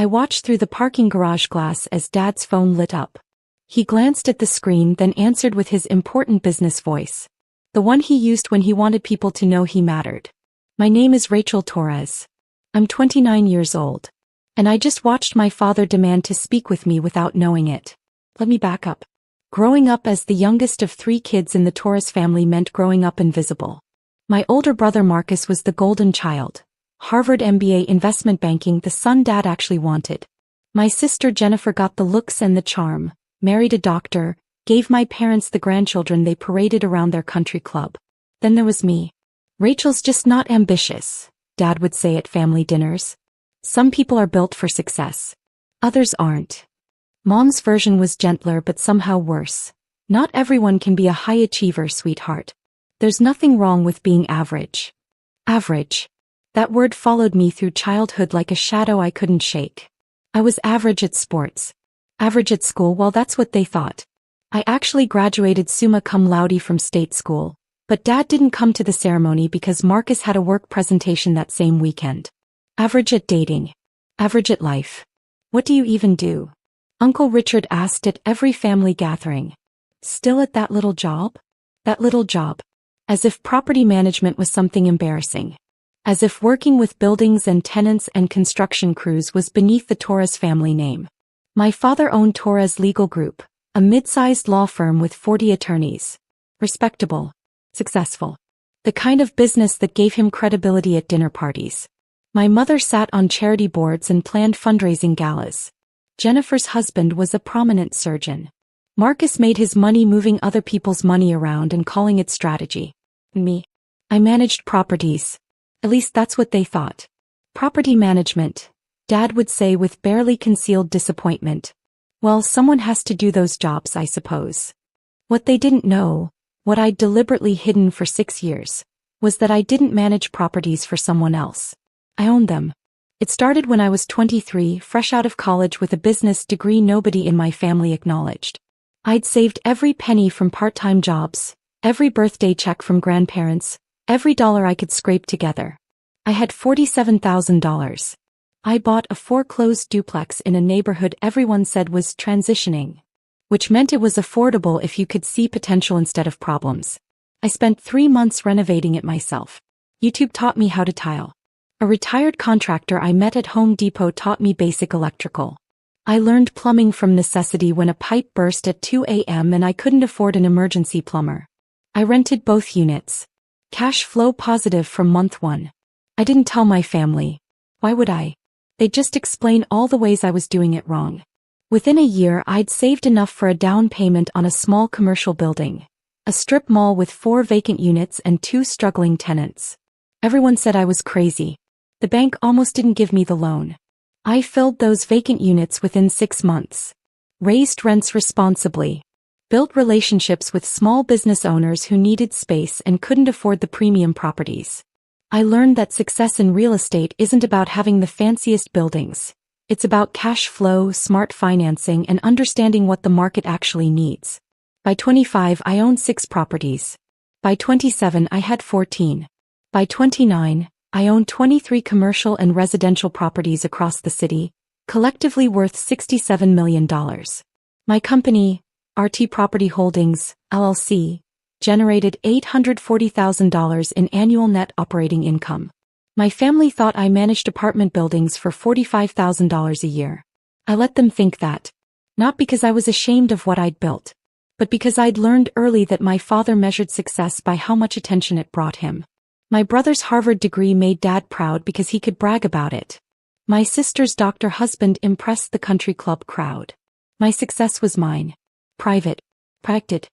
I watched through the parking garage glass as Dad's phone lit up. He glanced at the screen, then answered with his important business voice. The one he used when he wanted people to know he mattered. My name is Rachel Torres. I'm 29 years old. And I just watched my father demand to speak with me without knowing it. Let me back up. Growing up as the youngest of 3 kids in the Torres family meant growing up invisible. My older brother Marcus was the golden child. Harvard MBA investment banking, the son Dad actually wanted. My sister Jennifer got the looks and the charm, married a doctor, gave my parents the grandchildren they paraded around their country club. Then there was me. Rachel's just not ambitious, Dad would say at family dinners. Some people are built for success. Others aren't. Mom's version was gentler but somehow worse. Not everyone can be a high achiever, sweetheart. There's nothing wrong with being average. Average. That word followed me through childhood like a shadow I couldn't shake. I was average at sports. Average at school, well, that's what they thought. I actually graduated summa cum laude from state school, but Dad didn't come to the ceremony because Marcus had a work presentation that same weekend. Average at dating. Average at life. What do you even do? Uncle Richard asked at every family gathering. Still at that little job? That little job. As if property management was something embarrassing. As if working with buildings and tenants and construction crews was beneath the Torres family name. My father owned Torres Legal Group, a mid-sized law firm with 40 attorneys. Respectable. Successful. The kind of business that gave him credibility at dinner parties. My mother sat on charity boards and planned fundraising galas. Jennifer's husband was a prominent surgeon. Marcus made his money moving other people's money around and calling it strategy. Me. I managed properties. At least that's what they thought. Property management, Dad would say with barely concealed disappointment. Well, someone has to do those jobs, I suppose. What they didn't know, what I'd deliberately hidden for 6 years, was that I didn't manage properties for someone else. I owned them. It started when I was 23, fresh out of college with a business degree nobody in my family acknowledged. I'd saved every penny from part-time jobs, every birthday check from grandparents, every dollar I could scrape together. I had $47,000. I bought a foreclosed duplex in a neighborhood everyone said was transitioning, which meant it was affordable if you could see potential instead of problems. I spent 3 months renovating it myself. YouTube taught me how to tile. A retired contractor I met at Home Depot taught me basic electrical. I learned plumbing from necessity when a pipe burst at 2 a.m. and I couldn't afford an emergency plumber. I rented both units. Cash flow positive from month 1. I didn't tell my family. Why would I? They'd just explain all the ways I was doing it wrong. Within a year I'd saved enough for a down payment on a small commercial building. A strip mall with 4 vacant units and 2 struggling tenants. Everyone said I was crazy. The bank almost didn't give me the loan. I filled those vacant units within 6 months. Raised rents responsibly. Built relationships with small business owners who needed space and couldn't afford the premium properties. I learned that success in real estate isn't about having the fanciest buildings. It's about cash flow, smart financing, and understanding what the market actually needs. By 25, I owned 6 properties. By 27, I had 14. By 29, I own 23 commercial and residential properties across the city, collectively worth $67 million. My company, RT Property Holdings, LLC, generated $840,000 in annual net operating income. My family thought I managed apartment buildings for $45,000 a year. I let them think that. Not because I was ashamed of what I'd built, but because I'd learned early that my father measured success by how much attention it brought him. My brother's Harvard degree made Dad proud because he could brag about it. My sister's doctor husband impressed the country club crowd. My success was mine. Private. Private.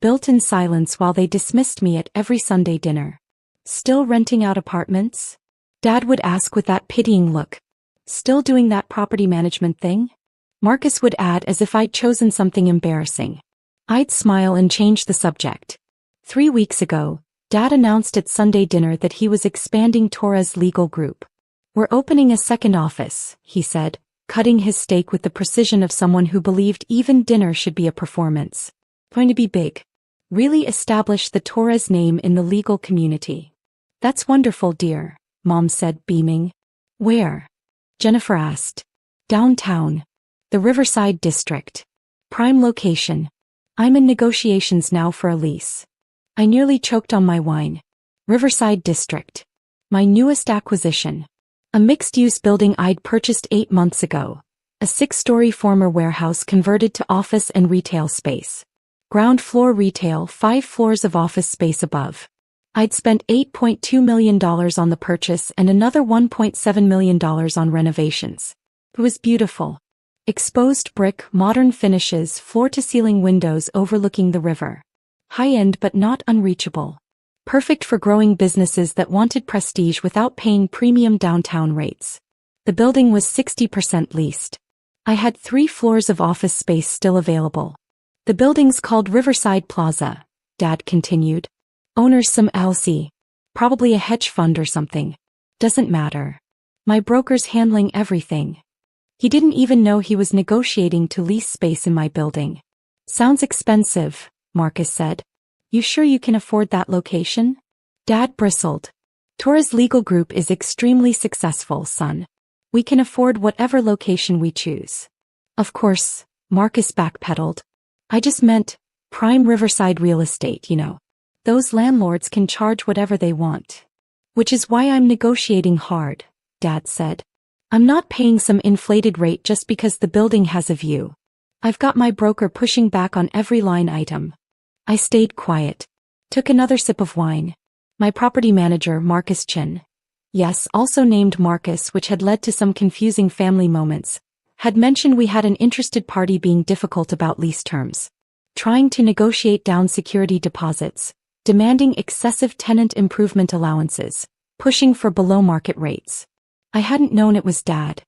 Built in silence while they dismissed me at every Sunday dinner. Still renting out apartments? Dad would ask with that pitying look. Still doing that property management thing? Marcus would add as if I'd chosen something embarrassing. I'd smile and change the subject. 3 weeks ago, Dad announced at Sunday dinner that he was expanding Torres Legal Group. We're opening a second office, he said, cutting his steak with the precision of someone who believed even dinner should be a performance. Going to be big. Really establish the Torres name in the legal community. That's wonderful, dear, Mom said, beaming. Where? Jennifer asked. Downtown. The Riverside District. Prime location. I'm in negotiations now for a lease. I nearly choked on my wine. Riverside District. My newest acquisition. A mixed-use building I'd purchased 8 months ago. A 6-story former warehouse converted to office and retail space. Ground floor retail, 5 floors of office space above. I'd spent $8.2 million on the purchase and another $1.7 million on renovations. It was beautiful. Exposed brick, modern finishes, floor-to-ceiling windows overlooking the river. High-end but not unreachable. Perfect for growing businesses that wanted prestige without paying premium downtown rates. The building was 60% leased. I had 3 floors of office space still available. The building's called Riverside Plaza, Dad continued. Owner's some LLC. Probably a hedge fund or something. Doesn't matter. My broker's handling everything. He didn't even know he was negotiating to lease space in my building. Sounds expensive, Marcus said. You sure you can afford that location? Dad bristled. Torres Legal Group is extremely successful, son. We can afford whatever location we choose. Of course, Marcus backpedaled. I just meant, prime riverside real estate, you know. Those landlords can charge whatever they want. Which is why I'm negotiating hard, Dad said. I'm not paying some inflated rate just because the building has a view. I've got my broker pushing back on every line item. I stayed quiet. Took another sip of wine. My property manager, Marcus Chin. Yes, also named Marcus, which had led to some confusing family moments, had mentioned we had an interested party being difficult about lease terms. Trying to negotiate down security deposits. Demanding excessive tenant improvement allowances. Pushing for below-market rates. I hadn't known it was Dad.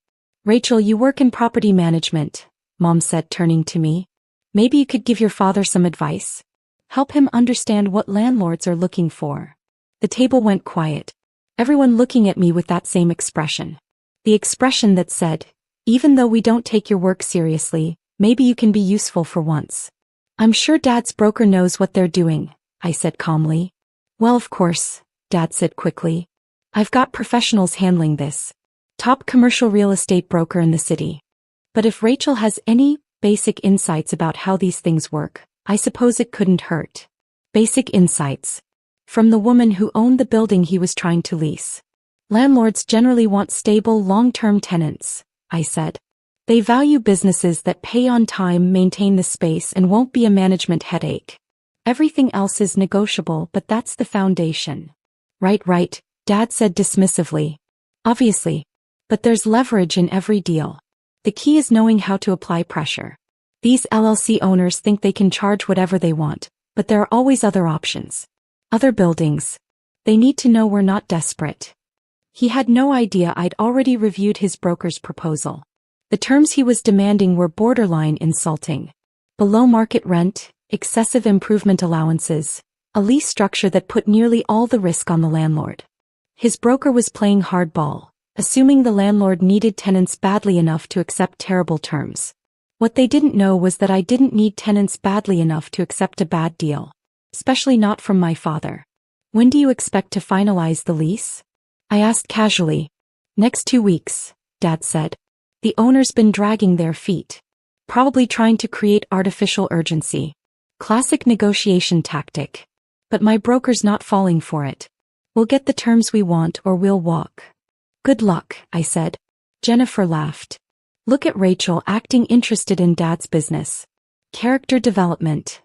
Rachel, you work in property management, Mom said, turning to me. Maybe you could give your father some advice. Help him understand what landlords are looking for. The table went quiet. Everyone looking at me with that same expression. The expression that said, even though we don't take your work seriously, maybe you can be useful for once. I'm sure Dad's broker knows what they're doing, I said calmly. Well, of course, Dad said quickly. I've got professionals handling this. Top commercial real estate broker in the city. But if Rachel has any basic insights about how these things work, I suppose it couldn't hurt. Basic insights. From the woman who owned the building he was trying to lease. Landlords generally want stable, long-term tenants, I said. They value businesses that pay on time, maintain the space, and won't be a management headache. Everything else is negotiable, but that's the foundation. Right, Dad said dismissively. Obviously. But there's leverage in every deal. The key is knowing how to apply pressure. These LLC owners think they can charge whatever they want, but there are always other options. Other buildings. They need to know we're not desperate. He had no idea I'd already reviewed his broker's proposal. The terms he was demanding were borderline insulting. Below market rent, excessive improvement allowances, a lease structure that put nearly all the risk on the landlord. His broker was playing hardball, assuming the landlord needed tenants badly enough to accept terrible terms. What they didn't know was that I didn't need tenants badly enough to accept a bad deal. Especially not from my father. When do you expect to finalize the lease? I asked casually. Next 2 weeks, Dad said. The owner's been dragging their feet. Probably trying to create artificial urgency. Classic negotiation tactic. But my broker's not falling for it. We'll get the terms we want or we'll walk. Good luck, I said. Jennifer laughed. Look at Rachel acting interested in Dad's business. Character development.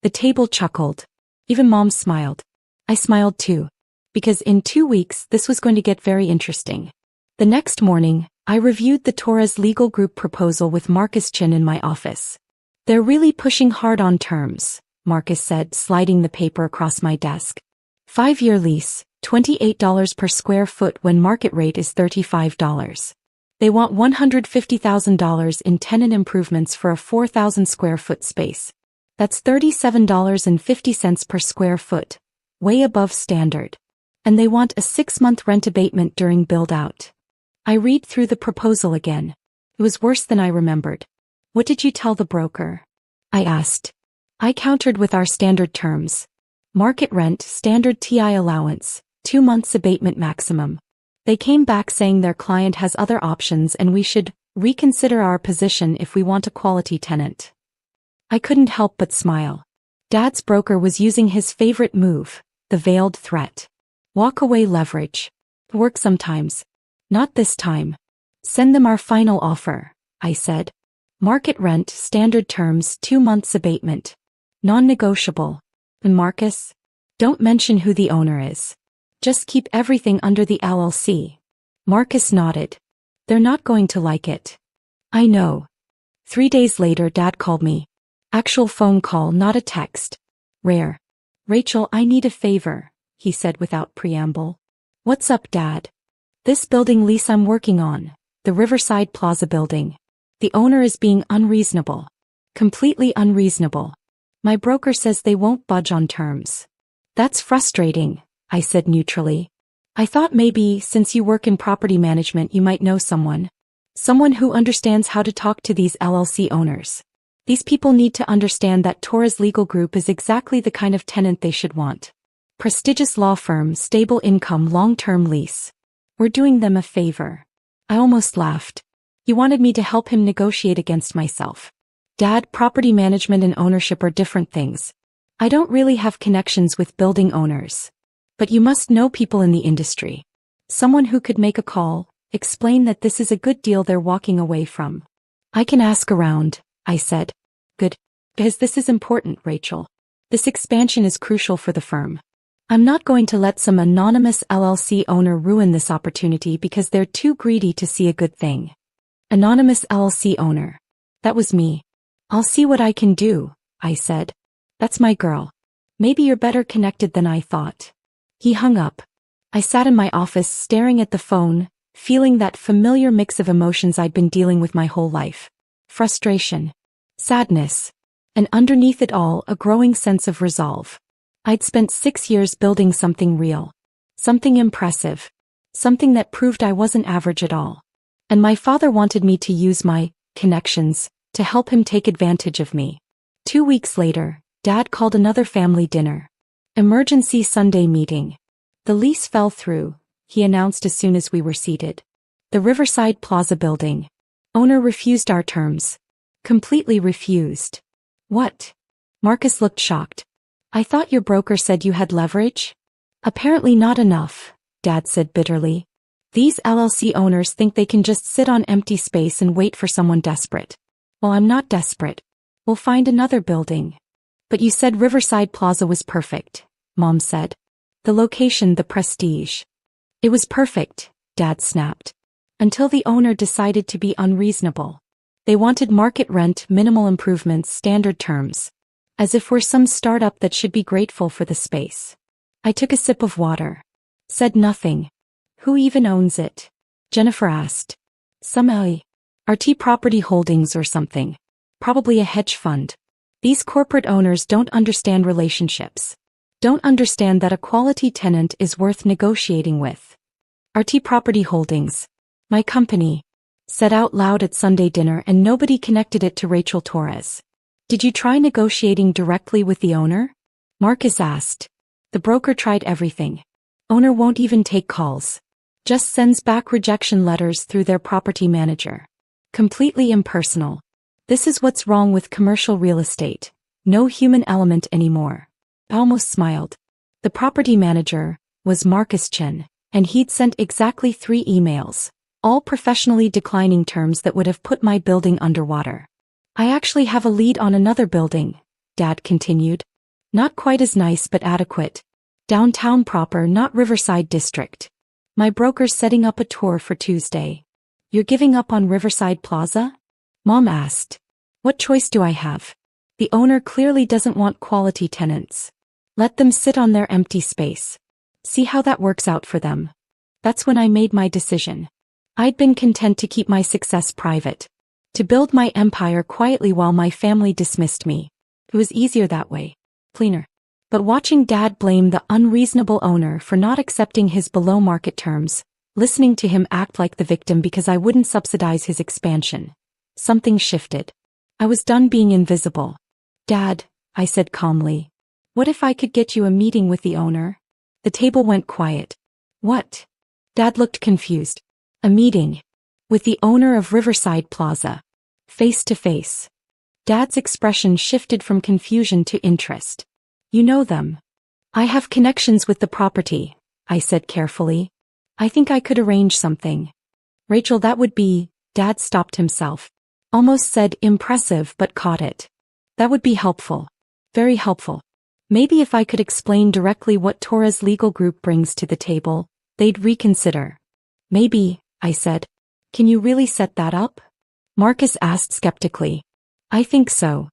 The table chuckled. Even Mom smiled. I smiled too. Because in 2 weeks this was going to get very interesting. The next morning, I reviewed the Torres Legal Group proposal with Marcus Chin in my office. They're really pushing hard on terms, Marcus said, sliding the paper across my desk. 5-year lease, $28 per square foot when market rate is $35. They want $150,000 in tenant improvements for a 4,000 square foot space. That's $37.50 per square foot, way above standard. And they want a 6-month rent abatement during build-out. I read through the proposal again. It was worse than I remembered. What did you tell the broker? I asked. I countered with our standard terms. Market rent, standard TI allowance, 2 months abatement maximum. They came back saying their client has other options and we should Reconsider our position if we want a quality tenant. I couldn't help but smile. Dad's broker was using his favorite move, the veiled threat. Walk away leverage. Work sometimes. Not this time. Send them our final offer, I said. Market rent, standard terms, 2 months abatement. Non-negotiable. And Marcus? Don't mention who the owner is. Just keep everything under the LLC. Marcus nodded. They're not going to like it. I know. 3 days later, Dad called me. Actual phone call, not a text. Rare. Rachel, I need a favor, he said without preamble. What's up, Dad? This building lease I'm working on, the Riverside Plaza building. The owner is being unreasonable. Completely unreasonable. My broker says they won't budge on terms. That's frustrating, I said neutrally. I thought maybe, since you work in property management, you might know someone. Someone who understands how to talk to these LLC owners. These people need to understand that Torres Legal Group is exactly the kind of tenant they should want. Prestigious law firm, stable income, long-term lease. We're doing them a favor. I almost laughed. He wanted me to help him negotiate against myself. Dad, property management and ownership are different things. I don't really have connections with building owners. But you must know people in the industry. Someone who could make a call, explain that this is a good deal they're walking away from. I can ask around, I said. Good. Because this is important, Rachel. This expansion is crucial for the firm. I'm not going to let some anonymous LLC owner ruin this opportunity because they're too greedy to see a good thing. Anonymous LLC owner. That was me. I'll see what I can do, I said. That's my girl. Maybe you're better connected than I thought. He hung up. I sat in my office staring at the phone, feeling that familiar mix of emotions I'd been dealing with my whole life. Frustration. Sadness. And underneath it all, a growing sense of resolve. I'd spent 6 years building something real. Something impressive. Something that proved I wasn't average at all. And my father wanted me to use my connections to help him take advantage of me. 2 weeks later, Dad called another family dinner. Emergency Sunday meeting. The lease fell through, he announced as soon as we were seated. The Riverside Plaza building. Owner refused our terms. Completely refused. What? Marcus looked shocked. I thought your broker said you had leverage? Apparently not enough, Dad said bitterly. These LLC owners think they can just sit on empty space and wait for someone desperate. Well, I'm not desperate. We'll find another building. But you said Riverside Plaza was perfect, Mom said. The location, the prestige. It was perfect, Dad snapped. Until the owner decided to be unreasonable. They wanted market rent, minimal improvements, standard terms. As if we're some startup that should be grateful for the space. I took a sip of water. Said nothing. Who even owns it? Jennifer asked. Some RT Property Holdings or something. Probably a hedge fund. These corporate owners don't understand relationships. Don't understand that a quality tenant is worth negotiating with. RT Property Holdings. My company. Said out loud at Sunday dinner, and nobody connected it to Rachel Torres. Did you try negotiating directly with the owner? Marcus asked. The broker tried everything. Owner won't even take calls. Just sends back rejection letters through their property manager. Completely impersonal. This is what's wrong with commercial real estate. No human element anymore. I almost smiled. The property manager was Marcus Chen, and he'd sent exactly 3 emails, all professionally declining terms that would have put my building underwater. I actually have a lead on another building, Dad continued. Not quite as nice but adequate. Downtown proper, not Riverside District. My broker's setting up a tour for Tuesday. You're giving up on Riverside Plaza? Mom asked. What choice do I have? The owner clearly doesn't want quality tenants. Let them sit on their empty space. See how that works out for them. That's when I made my decision. I'd been content to keep my success private. To build my empire quietly while my family dismissed me. It was easier that way. Cleaner. But watching Dad blame the unreasonable owner for not accepting his below-market terms, listening to him act like the victim because I wouldn't subsidize his expansion. Something shifted. I was done being invisible. Dad, I said calmly. What if I could get you a meeting with the owner? The table went quiet. What? Dad looked confused. A meeting. With the owner of Riverside Plaza. Face to face. Dad's expression shifted from confusion to interest. You know them. I have connections with the property, I said carefully. I think I could arrange something. Rachel, that would be, Dad stopped himself. Almost said impressive but caught it. That would be helpful. Very helpful. Maybe if I could explain directly what Torres Legal Group brings to the table, they'd reconsider. Maybe, I said. Can you really set that up? Marcus asked skeptically. I think so.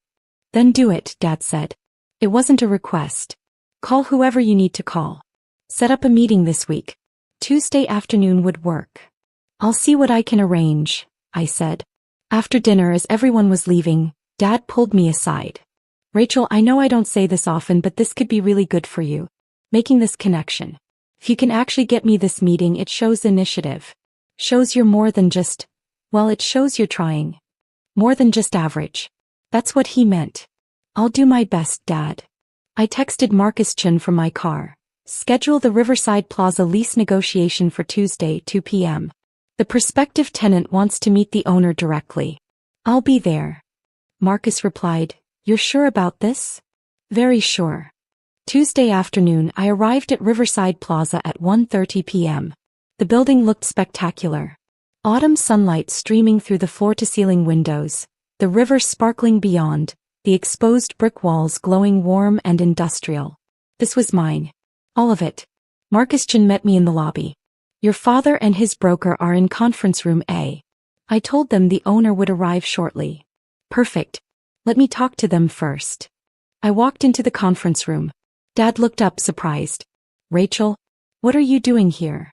Then do it, Dad said. It wasn't a request. Call whoever you need to call. Set up a meeting this week. Tuesday afternoon would work. I'll see what I can arrange, I said. After dinner, as everyone was leaving, Dad pulled me aside. Rachel, I know I don't say this often, but this could be really good for you. Making this connection. If you can actually get me this meeting, it shows initiative. Shows you're more than just, well, it shows you're trying. More than just average. That's what he meant. I'll do my best, Dad. I texted Marcus Chin from my car. Schedule the Riverside Plaza lease negotiation for Tuesday, 2 p.m. The prospective tenant wants to meet the owner directly. I'll be there. Marcus replied, You're sure about this? Very sure. Tuesday afternoon, I arrived at Riverside Plaza at 1:30 p.m. The building looked spectacular. Autumn sunlight streaming through the floor-to-ceiling windows, the river sparkling beyond, the exposed brick walls glowing warm and industrial. This was mine. All of it. Marcus Chin met me in the lobby. Your father and his broker are in conference room A. I told them the owner would arrive shortly. Perfect. Let me talk to them first. I walked into the conference room. Dad looked up surprised. Rachel, what are you doing here?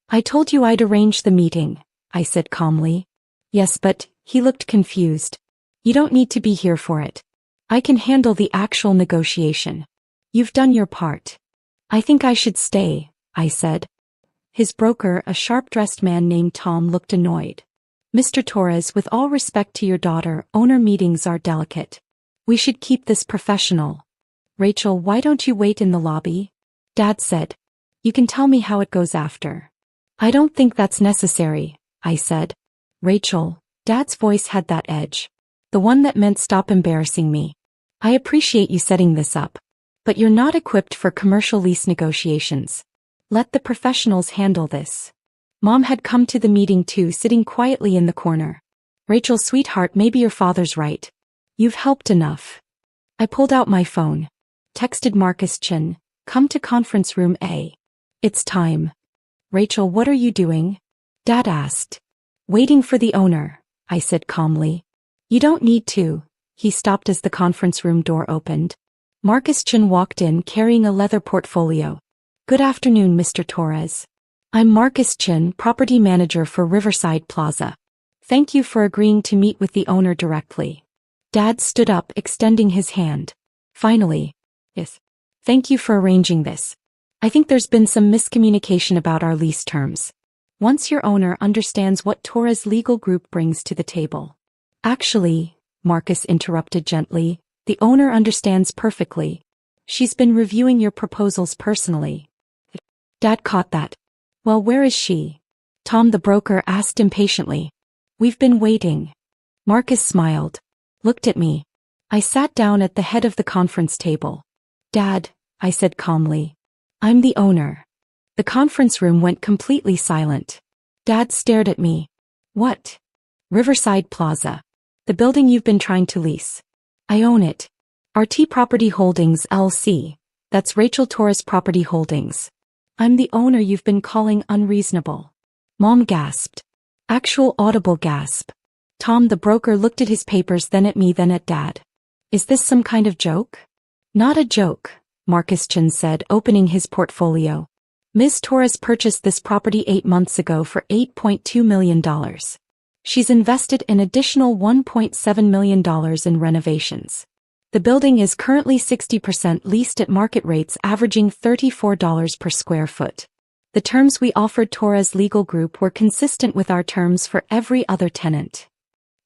I told you I'd arrange the meeting, I said calmly. Yes, but, he looked confused. You don't need to be here for it. I can handle the actual negotiation. You've done your part. I think I should stay, I said. His broker, a sharp-dressed man named Tom, looked annoyed. Mr. Torres, with all respect to your daughter, owner meetings are delicate. We should keep this professional. Rachel, why don't you wait in the lobby? Dad said. You can tell me how it goes after. I don't think that's necessary, I said. Rachel, Dad's voice had that edge. The one that meant stop embarrassing me. I appreciate you setting this up. But you're not equipped for commercial lease negotiations. Let the professionals handle this. Mom had come to the meeting too, sitting quietly in the corner. Rachel, sweetheart, maybe your father's right. You've helped enough. I pulled out my phone. Texted Marcus Chin, come to conference room A. It's time. Rachel, what are you doing? Dad asked. Waiting for the owner, I said calmly. You don't need to. He stopped as the conference room door opened. Marcus Chin walked in carrying a leather portfolio. Good afternoon, Mr. Torres. I'm Marcus Chin, property manager for Riverside Plaza. Thank you for agreeing to meet with the owner directly. Dad stood up, extending his hand. Finally. Yes. Thank you for arranging this. I think there's been some miscommunication about our lease terms. Once your owner understands what Torres Legal Group brings to the table. Actually, Marcus interrupted gently, the owner understands perfectly. She's been reviewing your proposals personally. Dad caught that. Well, where is she? Tom the broker asked impatiently. We've been waiting. Marcus smiled. Looked at me. I sat down at the head of the conference table. Dad, I said calmly. I'm the owner. The conference room went completely silent. Dad stared at me. What? Riverside Plaza. The building you've been trying to lease. I own it. RT Property Holdings, LLC. That's Rachel Torres Property Holdings. I'm the owner you've been calling unreasonable. Mom gasped. Actual audible gasp. Tom the broker looked at his papers, then at me, then at Dad. Is this some kind of joke? Not a joke, Marcus Chin said, opening his portfolio. Ms. Torres purchased this property 8 months ago for $8.2 million. She's invested an additional $1.7 million in renovations. The building is currently 60% leased at market rates, averaging $34 per square foot. The terms we offered Torres Legal Group were consistent with our terms for every other tenant.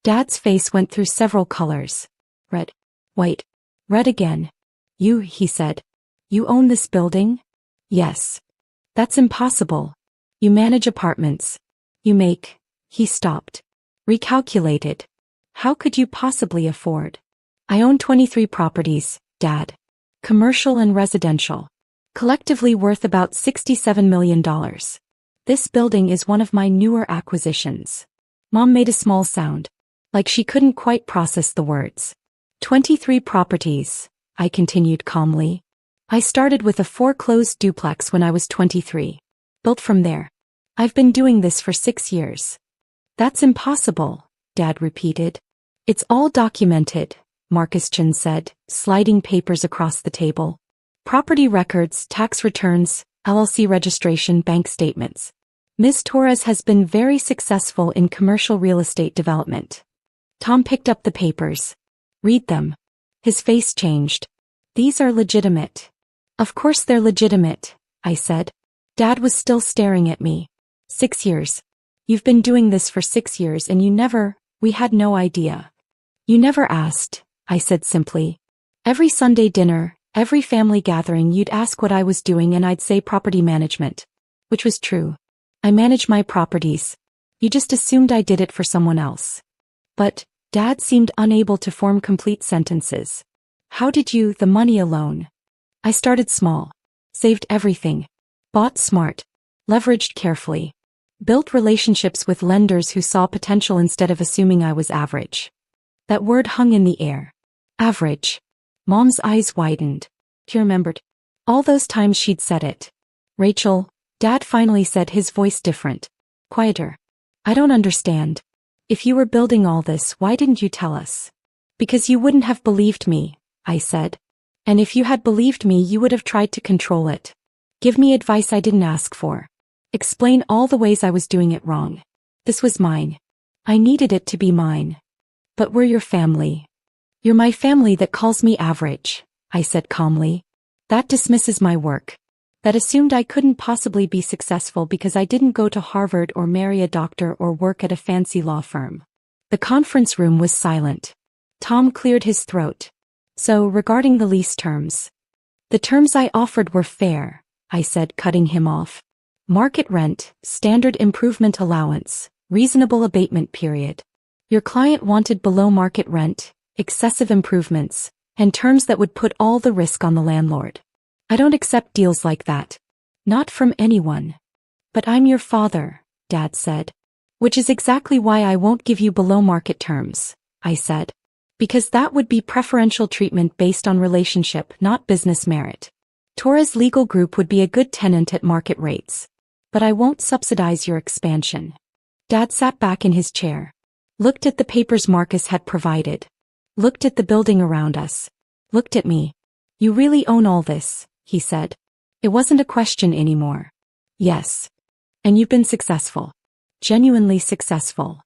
Dad's face went through several colors. Red, white, red again. He said. You own this building? Yes. That's impossible. You manage apartments. You make He stopped. Recalculated. How could you possibly afford? I own 23 properties, Dad. Commercial and residential. Collectively worth about $67 million. This building is one of my newer acquisitions. Mom made a small sound, like she couldn't quite process the words. 23 properties, I continued calmly. I started with a foreclosed duplex when I was 23. Built from there. I've been doing this for 6 years. That's impossible, Dad repeated. It's all documented, Marcus Chen said, sliding papers across the table. Property records, tax returns, LLC registration, bank statements. Ms. Torres has been very successful in commercial real estate development. Tom picked up the papers. Read them. His face changed. These are legitimate. Of course they're legitimate, I said. Dad was still staring at me. 6 years. You've been doing this for 6 years and we had no idea. You never asked, I said simply. Every Sunday dinner, every family gathering you'd ask what I was doing and I'd say property management. Which was true. I manage my properties. You just assumed I did it for someone else. But, Dad seemed unable to form complete sentences. How did you, the money alone? I started small. Saved everything. Bought smart. Leveraged carefully. Built relationships with lenders who saw potential instead of assuming I was average. That word hung in the air. Average. Mom's eyes widened. She remembered. All those times she'd said it. Rachel, Dad finally said, his voice different. Quieter. I don't understand. If you were building all this, why didn't you tell us? Because you wouldn't have believed me, I said. And if you had believed me, you would have tried to control it. Give me advice I didn't ask for. Explain all the ways I was doing it wrong. This was mine. I needed it to be mine. But we're your family. You're my family that calls me average, I said calmly. That dismisses my work. That assumed I couldn't possibly be successful because I didn't go to Harvard or marry a doctor or work at a fancy law firm. The conference room was silent. Tom cleared his throat. So, regarding the lease terms. The terms I offered were fair, I said, cutting him off. Market rent, standard improvement allowance, reasonable abatement period. Your client wanted below market rent, excessive improvements, and terms that would put all the risk on the landlord. I don't accept deals like that. Not from anyone. But I'm your father, Dad said. Which is exactly why I won't give you below market terms, I said. Because that would be preferential treatment based on relationship, not business merit. Torres Legal Group would be a good tenant at market rates. But I won't subsidize your expansion. Dad sat back in his chair. Looked at the papers Marcus had provided. Looked at the building around us. Looked at me. You really own all this, he said. It wasn't a question anymore. Yes. And you've been successful. Genuinely successful.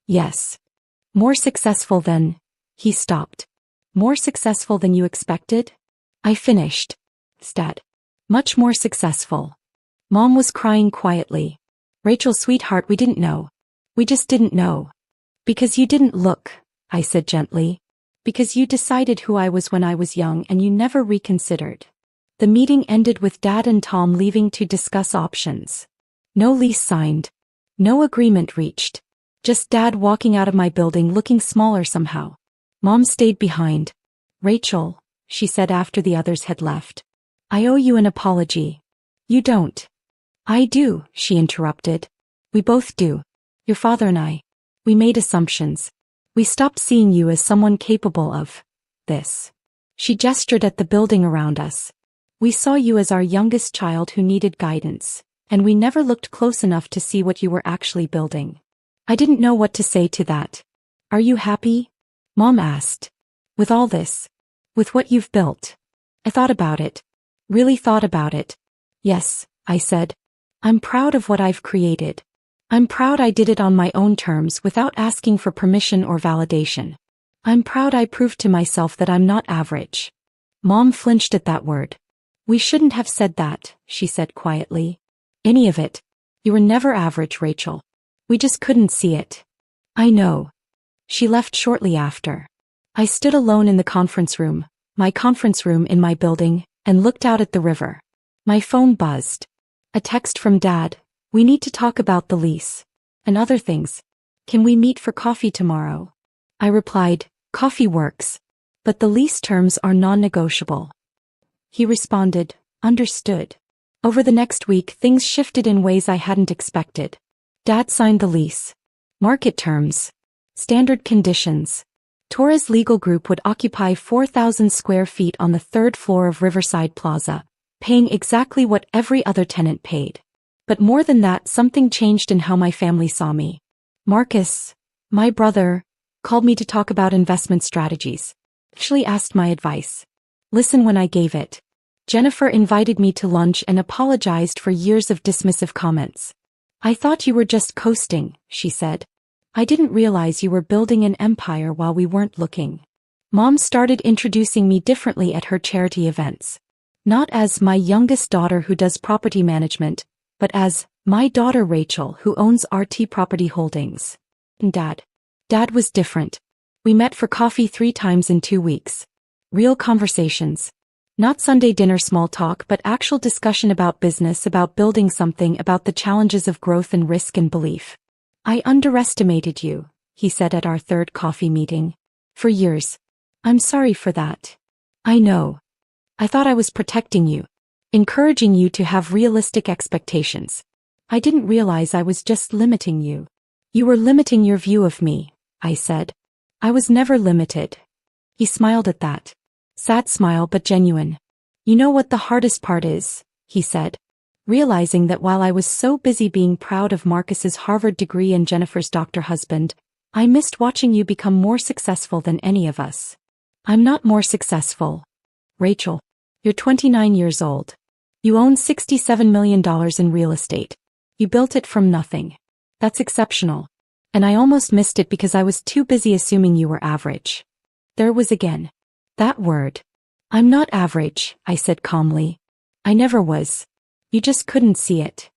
Yes. More successful than... He stopped. More successful than you expected? I finished. Stat. Much more successful. Mom was crying quietly. Rachel, sweetheart, we didn't know. We just didn't know. Because you didn't look, I said gently. Because you decided who I was when I was young and you never reconsidered. The meeting ended with Dad and Tom leaving to discuss options. No lease signed. No agreement reached. Just Dad walking out of my building looking smaller somehow. Mom stayed behind. Rachel, she said after the others had left. I owe you an apology. You don't. I do, she interrupted. We both do. Your father and I. We made assumptions. We stopped seeing you as someone capable of this. She gestured at the building around us. We saw you as our youngest child who needed guidance, and we never looked close enough to see what you were actually building. I didn't know what to say to that. Are you happy? Mom asked. With all this? With what you've built? I thought about it. Really thought about it. Yes, I said. I'm proud of what I've created. I'm proud I did it on my own terms without asking for permission or validation. I'm proud I proved to myself that I'm not average. Mom flinched at that word. We shouldn't have said that, she said quietly. Any of it. You were never average, Rachel. We just couldn't see it. I know. She left shortly after. I stood alone in the conference room, my conference room in my building, and looked out at the river. My phone buzzed. A text from Dad. We need to talk about the lease. and other things. Can we meet for coffee tomorrow? I replied, coffee works, but the lease terms are non-negotiable. He responded, understood. Over the next week, things shifted in ways I hadn't expected. Dad signed the lease. Market terms. Standard conditions. Torres Legal Group would occupy 4,000 square feet on the third floor of Riverside Plaza, paying exactly what every other tenant paid. But more than that, something changed in how my family saw me. Marcus, my brother, called me to talk about investment strategies. Actually asked my advice. Listen when I gave it. Jennifer invited me to lunch and apologized for years of dismissive comments. I thought you were just coasting, she said. I didn't realize you were building an empire while we weren't looking. Mom started introducing me differently at her charity events. Not as my youngest daughter who does property management, but as my daughter Rachel who owns RT Property Holdings. And Dad was different. We met for coffee 3 times in 2 weeks. Real conversations. Not Sunday dinner small talk, but actual discussion about business, about building something, about the challenges of growth and risk and belief. I underestimated you, he said at our 3rd coffee meeting. For years. I'm sorry for that. I know. I thought I was protecting you, encouraging you to have realistic expectations. I didn't realize I was just limiting you. You were limiting your view of me, I said. I was never limited. He smiled at that. Sad smile but genuine. You know what the hardest part is, he said. Realizing that while I was so busy being proud of Marcus's Harvard degree and Jennifer's doctor husband, I missed watching you become more successful than any of us. I'm not more successful. Rachel, you're 29 years old. You own $67 million in real estate. You built it from nothing. That's exceptional. And I almost missed it because I was too busy assuming you were average. There was again. That word. I'm not average, I said calmly. I never was. You just couldn't see it.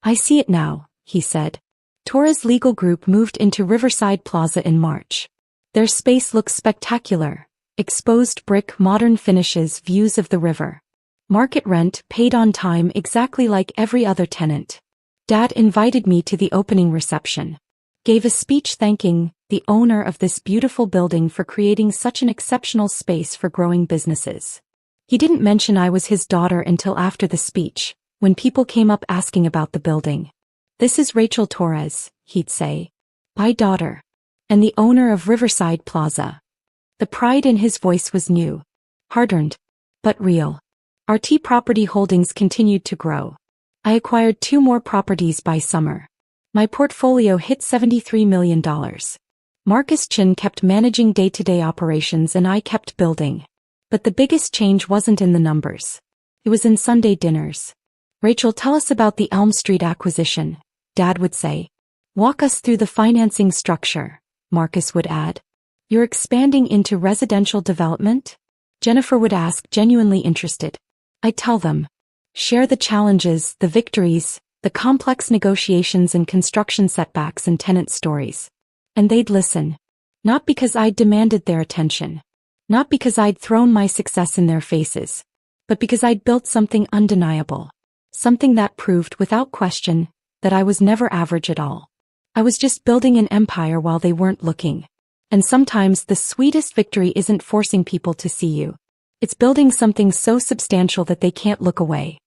I see it now, he said. Torres Legal Group moved into Riverside Plaza in March. Their space looks spectacular. Exposed brick, modern finishes, views of the river. Market rent, paid on time exactly like every other tenant. Dad invited me to the opening reception. Gave a speech thanking the owner of this beautiful building for creating such an exceptional space for growing businesses. He didn't mention I was his daughter until after the speech, when people came up asking about the building. This is Rachel Torres, he'd say. My daughter. And the owner of Riverside Plaza. The pride in his voice was new. Hard-earned. But real. RT Property Holdings continued to grow. I acquired 2 more properties by summer. My portfolio hit $73 million. Marcus Chin kept managing day-to-day operations and I kept building. But the biggest change wasn't in the numbers. It was in Sunday dinners. Rachel, tell us about the Elm Street acquisition, Dad would say. Walk us through the financing structure, Marcus would add. You're expanding into residential development? Jennifer would ask, genuinely interested. I'd tell them. Share the challenges, the victories, the complex negotiations and construction setbacks and tenant stories. And they'd listen. Not because I'd demanded their attention. Not because I'd thrown my success in their faces. But because I'd built something undeniable. Something that proved without question that I was never average at all. I was just building an empire while they weren't looking. And sometimes the sweetest victory isn't forcing people to see you. It's building something so substantial that they can't look away.